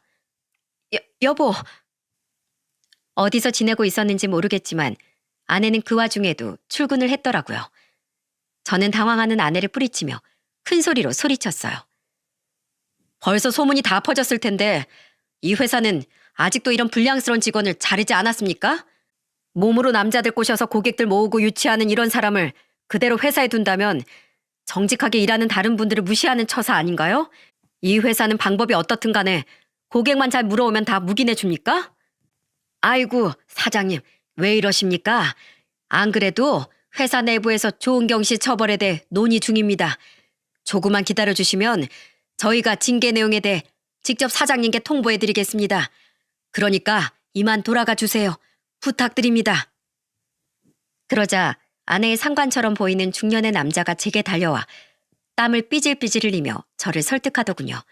Speaker 1: 여보. 어디서 지내고 있었는지 모르겠지만 아내는 그 와중에도 출근을 했더라고요. 저는 당황하는 아내를 뿌리치며 큰 소리로 소리쳤어요. 벌써 소문이 다 퍼졌을 텐데 이 회사는 아직도 이런 불량스러운 직원을 자르지 않았습니까? 몸으로 남자들 꼬셔서 고객들 모으고 유치하는 이런 사람을 그대로 회사에 둔다면 정직하게 일하는 다른 분들을 무시하는 처사 아닌가요? 이 회사는 방법이 어떻든 간에 고객만 잘 물어오면 다 묵인해 줍니까? 아이고, 사장님, 왜 이러십니까? 안 그래도 회사 내부에서 조은경 씨 처벌에 대해 논의 중입니다. 조금만 기다려주시면 저희가 징계 내용에 대해 직접 사장님께 통보해드리겠습니다. 그러니까 이만 돌아가 주세요. 부탁드립니다. 그러자 아내의 상관처럼 보이는 중년의 남자가 제게 달려와 땀을 삐질삐질 흘리며 저를 설득하더군요.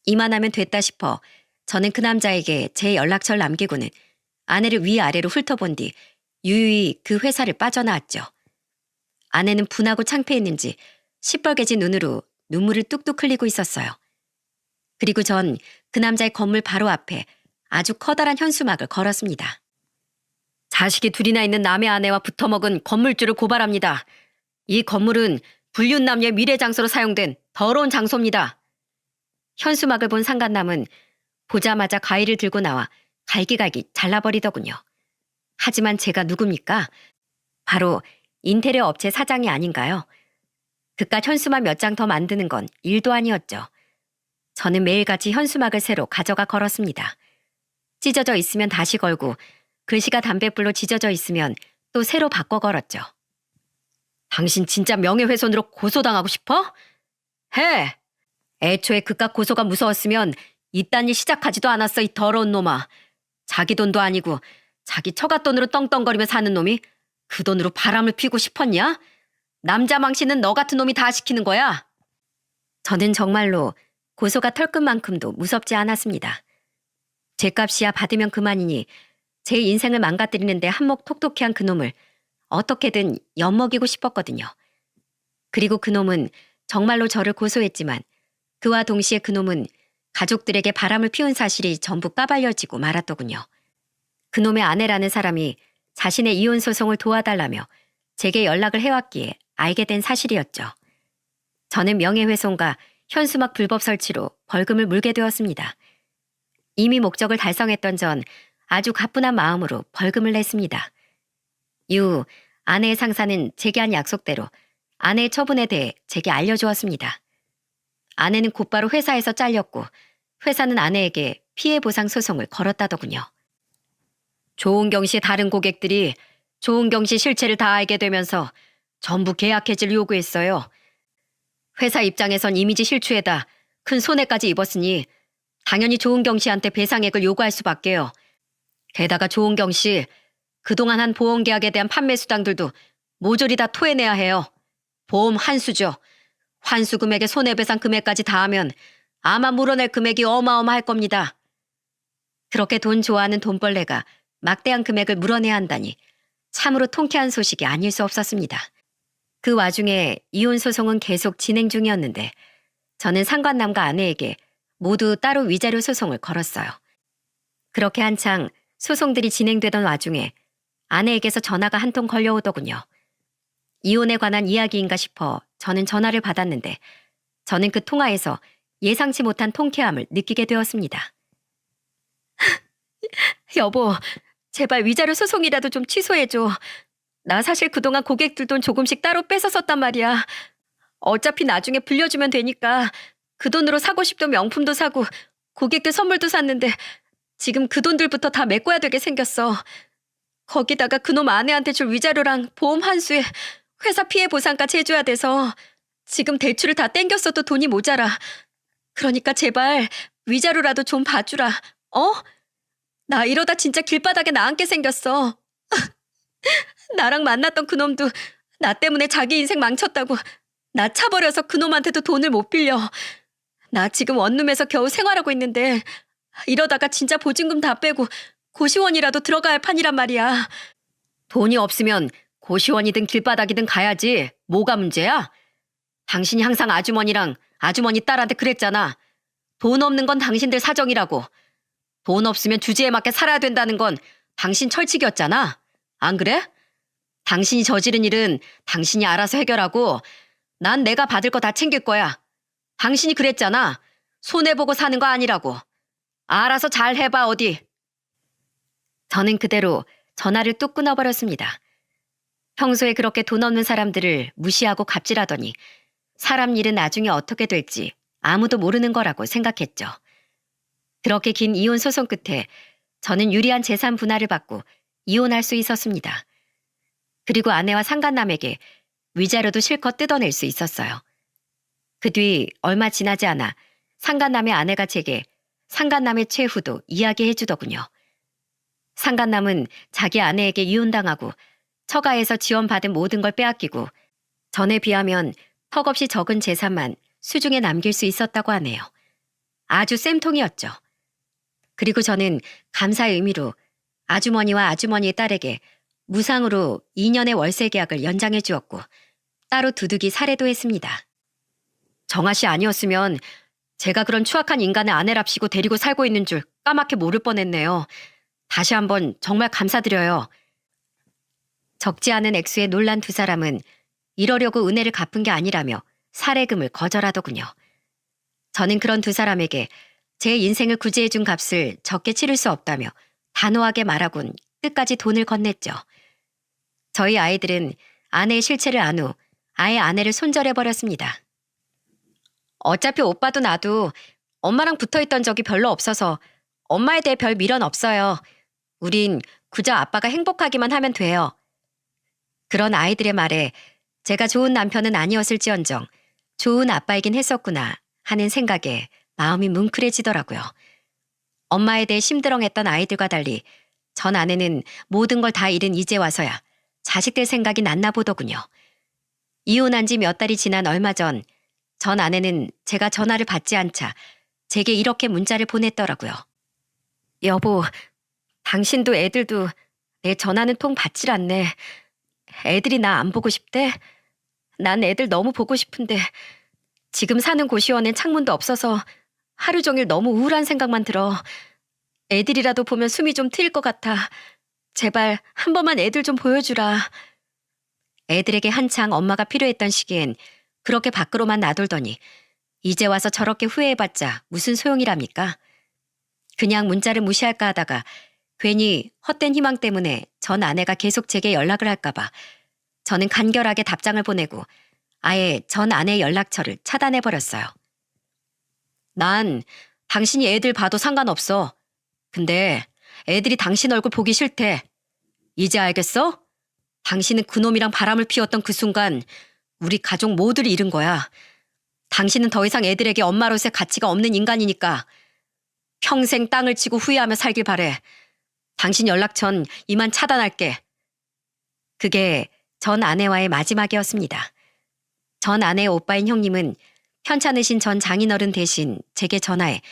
Speaker 1: 이만하면 됐다 싶어 저는 그 남자에게 제 연락처를 남기고는 아내를 위아래로 훑어본 뒤 유유히 그 회사를 빠져나왔죠. 아내는 분하고 창피했는지 시뻘개진 눈으로 눈물을 뚝뚝 흘리고 있었어요. 그리고 전 그 남자의 건물 바로 앞에 아주 커다란 현수막을 걸었습니다. 자식이 둘이나 있는 남의 아내와 붙어먹은 건물주를 고발합니다. 이 건물은 불륜남녀의 미래장소로 사용된 더러운 장소입니다. 현수막을 본 상간남은 보자마자 가위를 들고 나와 갈기갈기 잘라버리더군요. 하지만 제가 누굽니까? 바로 인테리어 업체 사장이 아닌가요? 그깟 현수막 몇 장 더 만드는 건 일도 아니었죠. 저는 매일같이 현수막을 새로 가져가 걸었습니다. 찢어져 있으면 다시 걸고 글씨가 담뱃불로 지져져 있으면 또 새로 바꿔 걸었죠. 당신 진짜 명예훼손으로 고소당하고 싶어? 해! 애초에 그깟 고소가 무서웠으면 이딴 일 시작하지도 않았어, 이 더러운 놈아. 자기 돈도 아니고 자기 처가 돈으로 떵떵거리며 사는 놈이 그 돈으로 바람을 피우고 싶었냐? 남자 망신은 너 같은 놈이 다 시키는 거야. 저는 정말로 고소가 털끝만큼도 무섭지 않았습니다. 죗값이야 받으면 그만이니 제 인생을 망가뜨리는데 한몫 톡톡히 한 그놈을 어떻게든 엿먹이고 싶었거든요. 그리고 그놈은 정말로 저를 고소했지만 그와 동시에 그놈은 가족들에게 바람을 피운 사실이 전부 까발려지고 말았더군요. 그놈의 아내라는 사람이 자신의 이혼 소송을 도와달라며 제게 연락을 해왔기에 알게 된 사실이었죠. 저는 명예훼손과 현수막 불법 설치로 벌금을 물게 되었습니다. 이미 목적을 달성했던 전 아주 가뿐한 마음으로 벌금을 냈습니다. 이후 아내의 상사는 제게 한 약속대로 아내의 처분에 대해 제게 알려주었습니다. 아내는 곧바로 회사에서 잘렸고 회사는 아내에게 피해 보상 소송을 걸었다더군요. 조은경 씨 다른 고객들이 조은경 씨 실체를 다 알게 되면서 전부 계약 해지를 요구했어요. 회사 입장에선 이미지 실추에다 큰 손해까지 입었으니 당연히 조은경 씨한테 배상액을 요구할 수밖에요. 게다가 조은경 씨 그동안 한 보험 계약에 대한 판매 수당들도 모조리 다 토해내야 해요. 보험 환수죠. 환수 금액에 손해배상 금액까지 다 하면 아마 물어낼 금액이 어마어마할 겁니다. 그렇게 돈 좋아하는 돈벌레가 막대한 금액을 물어내야 한다니 참으로 통쾌한 소식이 아닐 수 없었습니다. 그 와중에 이혼 소송은 계속 진행 중이었는데 저는 상관남과 아내에게 모두 따로 위자료 소송을 걸었어요. 그렇게 한창 소송들이 진행되던 와중에 아내에게서 전화가 한 통 걸려오더군요. 이혼에 관한 이야기인가 싶어 저는 전화를 받았는데 저는 그 통화에서 예상치 못한 통쾌함을 느끼게 되었습니다. 여보, 제발 위자료 소송이라도 좀 취소해줘. 나 사실 그동안 고객들 돈 조금씩 따로 뺏어 썼단 말이야. 어차피 나중에 불려주면 되니까 그 돈으로 사고 싶던 명품도 사고 고객들 선물도 샀는데 지금 그 돈들부터 다 메꿔야 되게 생겼어. 거기다가 그놈 아내한테 줄 위자료랑 보험 환수에 회사 피해 보상까지 해줘야 돼서 지금 대출을 다 땡겼어도 돈이 모자라. 그러니까 제발 위자료라도 좀 봐주라. 어? 나 이러다 진짜 길바닥에 나앉게 생겼어. 나랑 만났던 그놈도 나 때문에 자기 인생 망쳤다고 나 차버려서 그놈한테도 돈을 못 빌려. 나 지금 원룸에서 겨우 생활하고 있는데 이러다가 진짜 보증금 다 빼고 고시원이라도 들어가야 할 판이란 말이야. 돈이 없으면 고시원이든 길바닥이든 가야지. 뭐가 문제야? 당신이 항상 아주머니랑 아주머니 딸한테 그랬잖아. 돈 없는 건 당신들 사정이라고. 돈 없으면 주제에 맞게 살아야 된다는 건 당신 철칙이었잖아. 안 그래? 당신이 저지른 일은 당신이 알아서 해결하고 난 내가 받을 거 다 챙길 거야. 당신이 그랬잖아. 손해보고 사는 거 아니라고. 알아서 잘 해봐 어디. 저는 그대로 전화를 뚝 끊어버렸습니다. 평소에 그렇게 돈 없는 사람들을 무시하고 갑질하더니 사람 일은 나중에 어떻게 될지 아무도 모르는 거라고 생각했죠. 그렇게 긴 이혼 소송 끝에 저는 유리한 재산 분할을 받고 이혼할 수 있었습니다. 그리고 아내와 상간남에게 위자료도 실컷 뜯어낼 수 있었어요. 그 뒤 얼마 지나지 않아 상간남의 아내가 제게 상간남의 최후도 이야기해 주더군요. 상간남은 자기 아내에게 이혼당하고 처가에서 지원받은 모든 걸 빼앗기고 전에 비하면 턱없이 적은 재산만 수중에 남길 수 있었다고 하네요. 아주 쌤통이었죠. 그리고 저는 감사의 의미로 아주머니와 아주머니의 딸에게 무상으로 2년의 월세 계약을 연장해 주었고 따로 두둑이 살해도 했습니다. 정아 씨 아니었으면 제가 그런 추악한 인간의 아내랍시고 데리고 살고 있는 줄 까맣게 모를 뻔했네요. 다시 한번 정말 감사드려요. 적지 않은 액수에 놀란 두 사람은 이러려고 은혜를 갚은 게 아니라며 살해금을 거절하더군요. 저는 그런 두 사람에게 제 인생을 구제해준 값을 적게 치를 수 없다며 단호하게 말하곤 끝까지 돈을 건넸죠. 저희 아이들은 아내의 실체를 안 후 아예 아내를 손절해버렸습니다. 어차피 오빠도 나도 엄마랑 붙어있던 적이 별로 없어서 엄마에 대해 별 미련 없어요. 우린 그저 아빠가 행복하기만 하면 돼요. 그런 아이들의 말에 제가 좋은 남편은 아니었을지언정 좋은 아빠이긴 했었구나 하는 생각에 마음이 뭉클해지더라고요. 엄마에 대해 심드렁했던 아이들과 달리 전 아내는 모든 걸 다 잃은 이제 와서야 자식들 생각이 났나 보더군요. 이혼한 지 몇 달이 지난 얼마 전 아내는 제가 전화를 받지 않자 제게 이렇게 문자를 보냈더라고요. 여보, 당신도 애들도 내 전화는 통 받질 않네. 애들이 나 안 보고 싶대? 난 애들 너무 보고 싶은데 지금 사는 고시원엔 창문도 없어서 하루 종일 너무 우울한 생각만 들어. 애들이라도 보면 숨이 좀 트일 것 같아. 제발 한 번만 애들 좀 보여주라. 애들에게 한창 엄마가 필요했던 시기엔 그렇게 밖으로만 놔돌더니 이제 와서 저렇게 후회해봤자 무슨 소용이랍니까? 그냥 문자를 무시할까 하다가 괜히 헛된 희망 때문에 전 아내가 계속 제게 연락을 할까봐 저는 간결하게 답장을 보내고 아예 전 아내의 연락처를 차단해버렸어요. 난 당신이 애들 봐도 상관없어. 근데 애들이 당신 얼굴 보기 싫대. 이제 알겠어? 당신은 그놈이랑 바람을 피웠던 그 순간 우리 가족 모두를 잃은 거야. 당신은 더 이상 애들에게 엄마로서의 가치가 없는 인간이니까 평생 땅을 치고 후회하며 살길 바래. 당신 연락처는 이만 차단할게. 그게 전 아내와의 마지막이었습니다. 전 아내의 오빠인 형님은 편찮으신 전 장인어른 대신 제게 전화해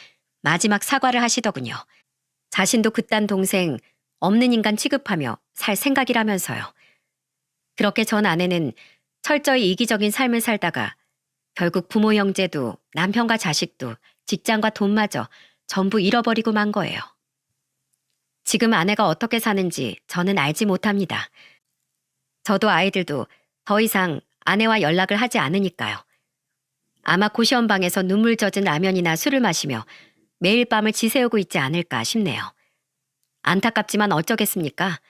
Speaker 1: 마지막 사과를 하시더군요. 자신도 그딴 동생 없는 인간 취급하며 살 생각이라면서요. 그렇게 전 아내는 철저히 이기적인 삶을 살다가 결국 부모 형제도 남편과 자식도 직장과 돈마저 전부 잃어버리고 만 거예요. 지금 아내가 어떻게 사는지 저는 알지 못합니다. 저도 아이들도 더 이상 아내와 연락을 하지 않으니까요. 아마 고시원 방에서 눈물 젖은 라면이나 술을 마시며 매일 밤을 지새우고 있지 않을까 싶네요. 안타깝지만 어쩌겠습니까?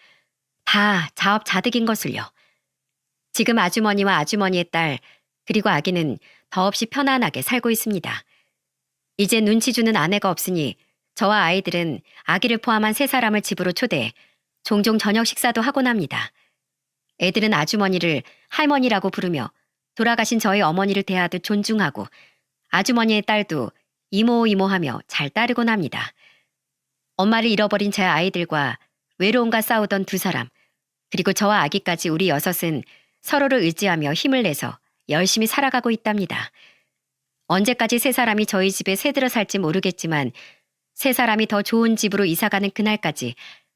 Speaker 1: 다 자업자득인 것을요. 지금 아주머니와 아주머니의 딸 그리고 아기는 더없이 편안하게 살고 있습니다. 이제 눈치 주는 아내가 없으니 저와 아이들은 아기를 포함한 3사람을 집으로 초대해 종종 저녁 식사도 하곤 합니다. 애들은 아주머니를 할머니라고 부르며 돌아가신 저희 어머니를 대하듯 존중하고 아주머니의 딸도 이모 이모하며 잘 따르곤 합니다. 엄마를 잃어버린 제 아이들과 외로움과 싸우던 2사람 그리고 저와 아기까지 우리 6은 서로를 의지하며 힘을 내서 열심히 살아가고 있답니다. 언제까지 3사람이 저희 집에 새들어 살지 모르겠지만 3사람이 더 좋은 집으로 이사가는 그날까지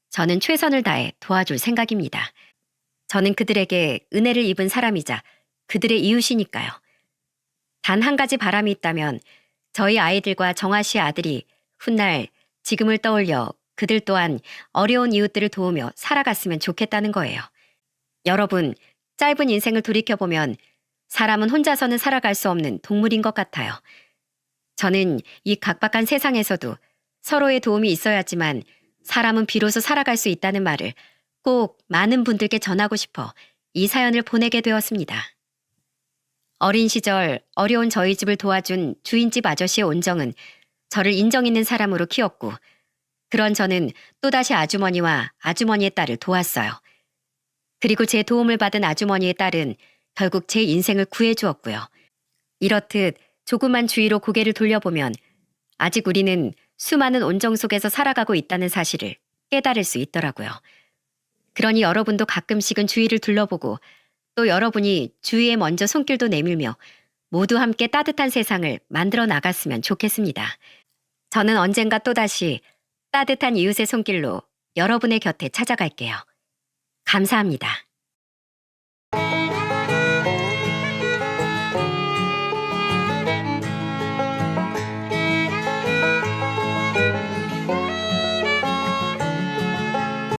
Speaker 1: 저는 최선을 다해 도와줄 생각입니다. 저는 그들에게 은혜를 입은 사람이자 그들의 이웃이니까요. 단 한 가지 바람이 있다면 저희 아이들과 정아 씨의 아들이 훗날 지금을 떠올려 그들 또한 어려운 이웃들을 도우며 살아갔으면 좋겠다는 거예요. 여러분, 짧은 인생을 돌이켜보면 사람은 혼자서는 살아갈 수 없는 동물인 것 같아요. 저는 이 각박한 세상에서도 서로의 도움이 있어야지만 사람은 비로소 살아갈 수 있다는 말을 꼭 많은 분들께 전하고 싶어 이 사연을 보내게 되었습니다. 어린 시절 어려운 저희 집을 도와준 주인집 아저씨의 온정은 저를 인정 있는 사람으로 키웠고 그런 저는 또다시 아주머니와 아주머니의 딸을 도왔어요. 그리고 제 도움을 받은 아주머니의 딸은 결국 제 인생을 구해주었고요. 이렇듯 조그만 주위로 고개를 돌려보면 아직 우리는 수많은 온정 속에서 살아가고 있다는 사실을 깨달을 수 있더라고요. 그러니 여러분도 가끔씩은 주위를 둘러보고 또 여러분이 주위에 먼저 손길도 내밀며 모두 함께 따뜻한 세상을 만들어 나갔으면 좋겠습니다. 저는 언젠가 또다시 따뜻한 이웃의 손길로 여러분의 곁에 찾아갈게요. 감사합니다.